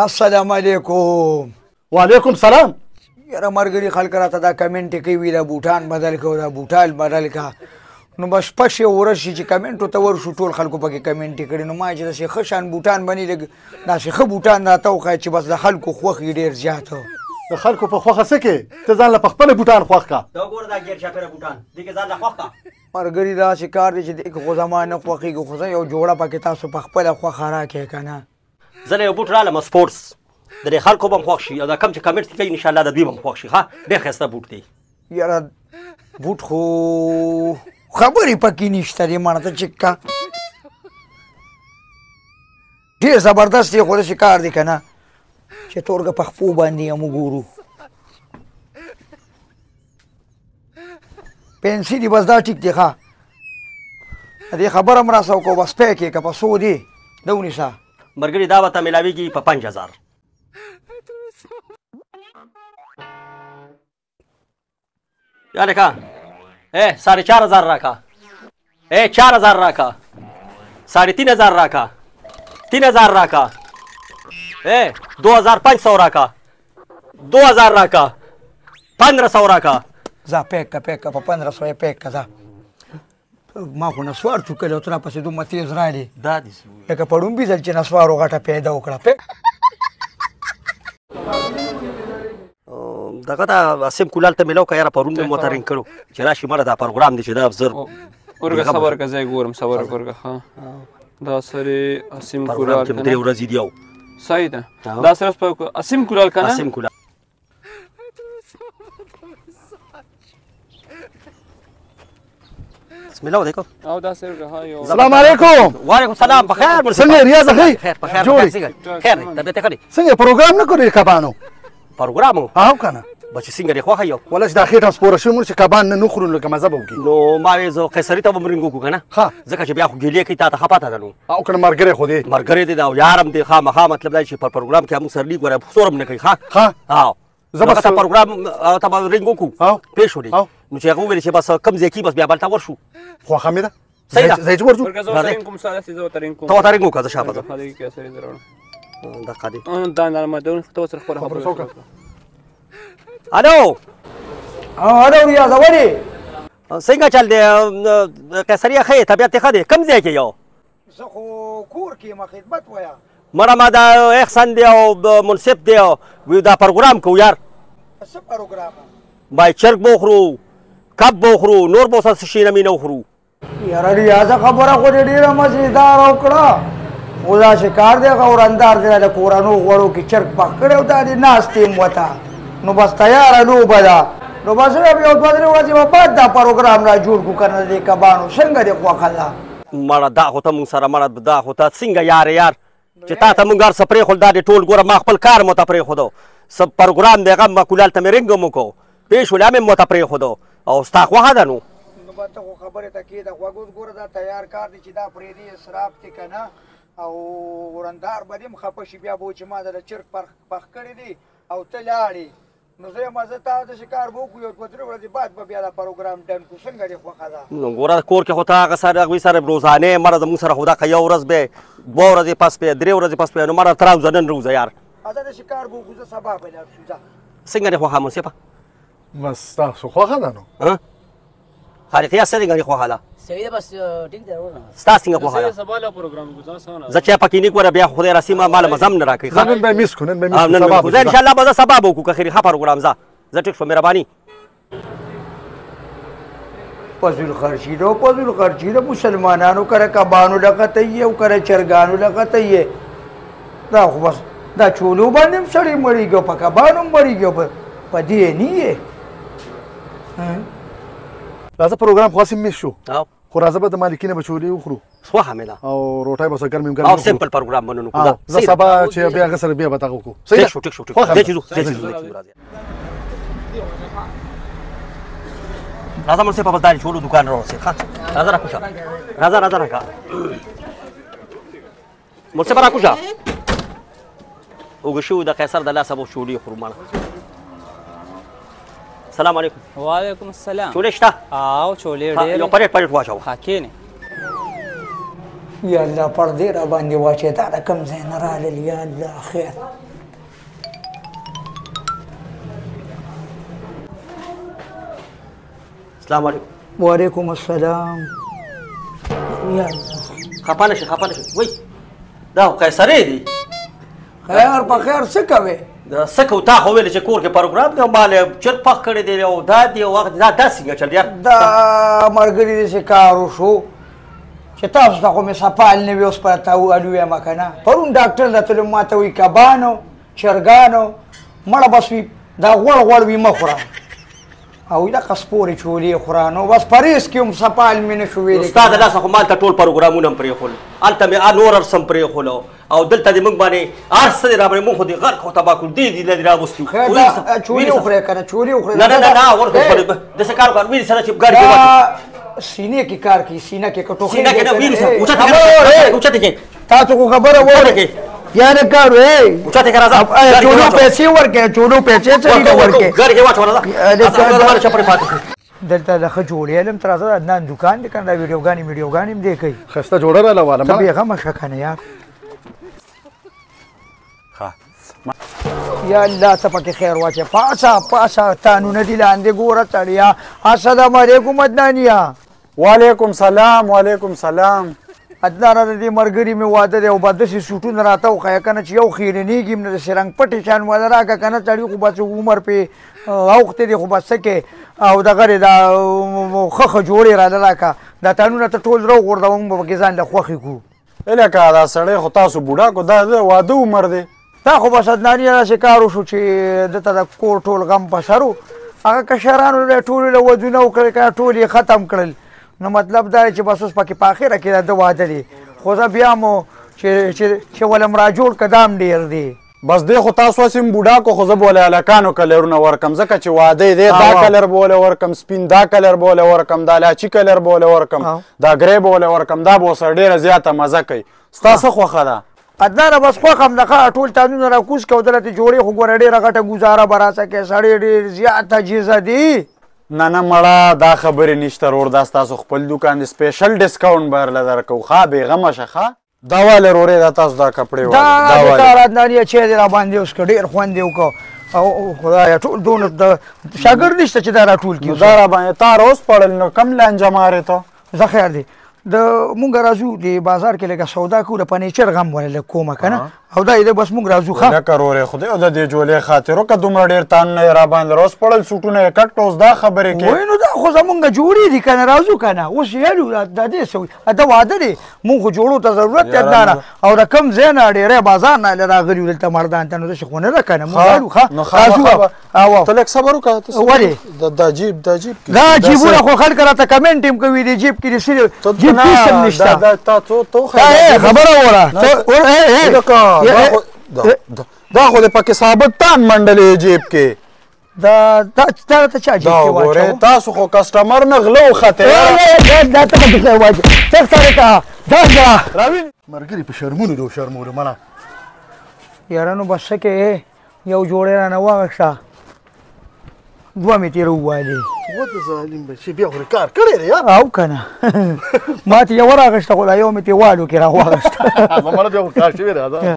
السلام علیکم. وعلیکم سلام. یاره مرګري خلک راته دا کمنټ کوي دا بوټان بدل کو دا بوټال بدل کا نو بس پښې ورشي چې کمنټو ته ورشو ټول خلکو پکې کمنټ کړي نو ما چې د ښه شان بوټان بني دا ښه بوټان راته وښایه چې بس د خلکو خوښ یې ډېر زیات د خلکو په خوښه څه کې ته ځان له په خپله بوټان خوښ کا دا ګوره دا ګیر چاپېره بوټان دې کې ځان له خوښ کا مرګري داسې کار دی چې دې کې خو زما نه خوښېږي خو زه یو جوړه پکې تاسو په خپله خوښه راکړئ که نه زه له یو بوټ رالم سپورټس د دې خلکو به م خوښ شي او دا کم چې کمنټ کوي انشاءالله د دوی به م خوښ شي ښه ډېر ښایسته بوټ دی یاره بوټ خو خبرې پکې نشته دی مړه ته چکه ډېر زبردست دی خو داسې کار دی که نه چې تورګه په خپو باندې هم وګورو پنسي دي بس دا ټیک دی ښه دې خبره م راسه وکړو بس پی کړې که په څو دی ده ونیسه مرګري دا به ته میلاویږي په 5000 یا لکه 4500 راکا 4000 راکا 3500 راکا 3000 راکا 2500 راکا 2000 راکا 1500 راکا ځه پیک که پیک که په 1500 یې پیک که ځه ما خو نسوار چوکلی او ته راپسې دومره تېز راغلې دا دې لکه په ړومبي ځل چې نسوارو غټه پیدا وکړه پیک دغه دا اسیم کولال ته میلاو که یاره پرون مې ورته رینګ کړو چې راشي مړه دا پروګرام دی چې دا زر ورګه صبر که ځای ګورم صبر ورګه ښه دا سره اسیم کولال پروګرام کې درې ورځې دی او صحیح ده دا سره اسیم کولال که نه اسیم کولال بسم الله وعلیکم او دا سره ها یو السلام علیکم. وعلیکم سلام بخیر څنګه ریاض اخی خیر بخیر جوړې خیر طبیعت ښه دی څنګه پروګرام نه کوې کبانو پروګرام او که نه بچې څنګه دی خوښه یو ولا چې دا خېټه سپوره شوي موږ چې کبان نه نخورو لکه مزه به وکړي نو ما وې زه قیصري ته به م رینګ وکړو که نه ښه ځکه چې بیا خو ګیلې کوي تا ته ښه پته ده نو او که نه ملګری خو دی ملګری دی دا او یارم دی خامخا مطلب دا چې په پروګرام کې موږ سره لیک وره څوره م نه کوي ښه ښه او زه بس ته پروګرام ته به رینګ وکړو او پېښ شولې نو چې هغه وویل چې بس کم ځای کې بس بیا بلته ورشو خوښه مې ده صحیح ده ځای چې ورځو ورګه زه ورته رینګ کوم ساده سي زه ورته رینګ کوم ته ورته رینګ وکړه زه شابه ځم هغې کې سره زه راوړم دقه دی دا نرمه ده ته ورسره خپله خبره وکړه الو الو ریاضه ولې څنګه چل دی قیصري ښه طبیعت دې ښه دی کوم ځای کې یو زه خو کور کې یم خدمت وایه مړه ما دا احسن دی او منصف دی او دا پروګرام کوو یار څه پروګرام باید چرګ به وخورو کب به وخورو نور به ورسره څه شي نه مینه وخورو یاره ریاضه خبره خو دې ډېره مزېداره وکړه خو داسې کار دی غورندار دی د کورنو غوړو کې چرګ پخ کړی او دا دې ناست یم وته نو بس تیاره لوبه ده نو بس یو دوه درې ورځې به بعد دا پروګرام را جوړ کړو که نه دې کبانو څنګه دې خوښه ده مړه دا خو ته مونږ سره مړه دا خو ته څنګه یار چې تا ته مونږ هر څه پرېښول دا دې ټول ګوره ما خپل کار مو ته پرېښودو څه پروګرام دی هغه ما کولال ته مې رینګ هم وکړو پېښ شولې هم مې مو ته پرېښودو او ستا خوښه ده نو نو به ته خو خبرې ته کېده غوږ اوس ګوره دا تیار کار دی چې دا پرېږدي اسراف دی که نه او ورندار به دې هم خفه شي بیا به چې ما د چرګ پخ کړی دی او ته لاړې نو زه یم زه تا داسې کار به وکړو یو دوه درې ورځې بعد به بیا دا پروګرام ډن کړو څنګه دې خوښه ده نو ګوره کور کې خو ته هغه سره هغوی سره روزانې مړه زموږ سره خو دا که یو ورځ به دوه ورځې پس به درې ورځې پس به نو مړه ته راوځه نن روزه یار زه داسې کار به وکړو زه سبا به لاړ شو ځه څنګه دې خوښه منصفه بس تاسو خوښه ده نو خالقیه څنګه دې خوښه ده صحیح ده بس ټیک ده ورونه ستا څنګه خوښه ده سبا له پروګرام کوم څه زه چې پکې نه ګوره بیا خدای رسیمه ماله مزم نه راکوي زه نن به میس کو نن به میس نن سبا زه انشاءالله به زه سبا به وکړو که خیري ښه پروګرام زه ټیک شو مهرباني فضل خرچی ده فضل خرچی ده مسلمانانو کره کبانو لقطه یې او کره چرګانو لقطه یې دا خو بس دا چولو باندې هم سړی مړېږي او په کبانو هم مړېږي او په دې نه یې راځه پروګرام خو میس شو او خو راځه به د مالکینه به چولې وخورو خوښه مې ده او روټۍ به څه ګرمې ګرمې او سمپل پروګرام به نن وکړو زه سبا چې بیا هغه سره بیا به دغه وکړو ټیک شو ټیک شو ټیک ځای چې ځو ځای چې ځو راځه منصفه بس دا دې چولو دوکان راورسېد ښه راځه راکوشه راځه راکا منصفه راکوشه اوږه شوي د قیصر د لاسه به چولې خورو مړه السلام علیکم وعلیکم السلام چولې شته او چولې ډېرې یو پلیټ واچوه ښه کښېنې یا الله پردې را باندې واچې دا د کوم ځای نه راغلل یا الله خیر السلام علیکم. وعلیکم السلام. یا خفه نشي خفه نشي. وای دا خو قیصرې دي. خیر په خیر څه کوې؟ دا څه کوو تا خو ویلې چې کور کې پروګرام دی او ما له چرګ پخ کړی دی او دا دی او وخت دا څنګه چل یار. دا ملګري داسې کار وشو چې تاسو ته خو مې سپال نه وي اوس په تا ووایم که نه. پرون ډاکټر ته تلم ما ته وایي کبانو چرګانو مړه بس وي دا غوړ وي مه خوره او دغه سپورې چولې خوره نو بس پرهیز کې هم سپال مې نه شو ویلی. ستا د لاسه خو مالته ټول پروګرامونه هم پرېښول هلته مې نور هر څه هم پرېښولو او دلته دې موږ باندې هر څه دې راباندې موږ خو دې غرق او تباه کړو دې دې نه دې راغوستي خیر دا چولې وخورې که نه چولې وخورې. نه ورته داسې کار وکړه ویلې سره چې ګاډي کې واچوي سینې کې کار کوي سینه کې کټوخې سینه کې نه ویلې سره اوچته کې تاسو خو خبره وره یاره کار اوچته کې راځه چولو پیسې ورکړې چولو پیسې څه ورکړې ګاډي کې واچوه راځه چپړې پاتې شي. دلته د ښه جوړې علم تر راځه عدنان دکان دی که نه دا ویډیوګانې هم دی کوي. ښایسته جوړه راله واله ته بېغمه شه که نه یار. یا الله ته پکې خیر واچوې پاسه تانونه دي لاندې ګوره سړیا. السلام علیکم عدنانیه. وعلیکم سلام وعلیکم سلام. عدنانه د دې ملګري مې واده دی او به داسې سوټونه راته وښیه که نه چې یو خیرنېږي هم نه داسې رنګ پټې شان واده راکړه که نه سړي خو بس عمر پې اوښتی دی خو بس څه کې او دغه دی دا ښه جوړې راله راکړه دا تانونه ته ټول راوغورځوه موږ به پکې ځان له خوښې کړو. لکه دا سړی خو تاسو بوډا کو دا د واده عمر دی. دا خو بس عدناني داسې کار وشو چې دته د کور ټول غم په سر و هغه کشرانو له ټولو له ودونه وکړل که ټول یې ختم کړل نو مطلب دا چې بس اوس پکې په اخره کې د واده دی خو زه بیا مو چې ولم را جوړ که دا هم ډېر دی. بس دی خو تاسو هسې هم بوډا کو خو زه به ولې هلکانو کلرونه ورکم ځکه چې واده دی دا کلر به ولې ورکم سپین دا کلر به ولې ورکم دا لاچي کلر به ولې ورکم دا ګری به ولې ورکم دا به ورسره ډېره زیاته مزه کوي. ستا څه خوښه ده؟ عدنانه بس خوښ هم ده ټول تانونه راکوز کړه او دلته جوړې خو ګوره ډېره غټه ګزاره به راڅکې سړی ډېر زیات عجیزه دي. نه مړه دا خبرې نشته رور دا ستاسو خپل دوکان دی سپیشل ډسکاونټ به درله درکوو ښه بېغمه شه ښه. دا والې رورې دا تاسو دا کپړې دا کار عدنانیه چې دی راباندې اوس که ډېر خوند یې وکړو او خدایه ټول دونه د شاګرد نشته چې دا راټول کړي. دا راباندې تا روز پړل نو کم لانجه مارې ته زه خیر دی د مونږ راځو د بازار کې لږه سودا کوو د فنیچر غم ولې لږ کومه که نه او دا یې بس مونږ راځو ښه. لکه رورې خدای د دې جولې خاطر وکړه دومره ډېر تانونه یې راباندې روز پړل سوټونه یې کټ اوس دا خبرې کوي. وایي نو دا خو زمونږ جوړې دي که نه راځو که نه اوس یالو دا دې څه دا واده دی مونږ خو جوړو ته ضرورت دی عدنانه او د کم ځای نه ډېری بازار نه راغلي وو دلته مردان ته نو داسې خو نه ده که نه مونږ یالو ښه راځو. ته لږ صبر وکړه ولې دا جیب دا جیبونه خو خلک راته کمنټ هم کوي د جیب کې د جیب پیس هم نشته. خبره وره دا خو د پاکستان منډلې جیب کې دا ته چا جیب کې واچوه تاسو خو کسټمر نه غله وختې دا ته پکې واچوه څه ښکارې ته دا راوینې ملګري په شرمونو دې وشرمولو مړه. یاره نو بس څه کې یو جوړې رانه واغښته دوه مې تېره ووایلې ظالم بچي بیا خو کار کړی دی او که نه ما ته یوه راغښته خو دا یو مې ترې والو کې راواغښته زما بیا خو کار شوی دی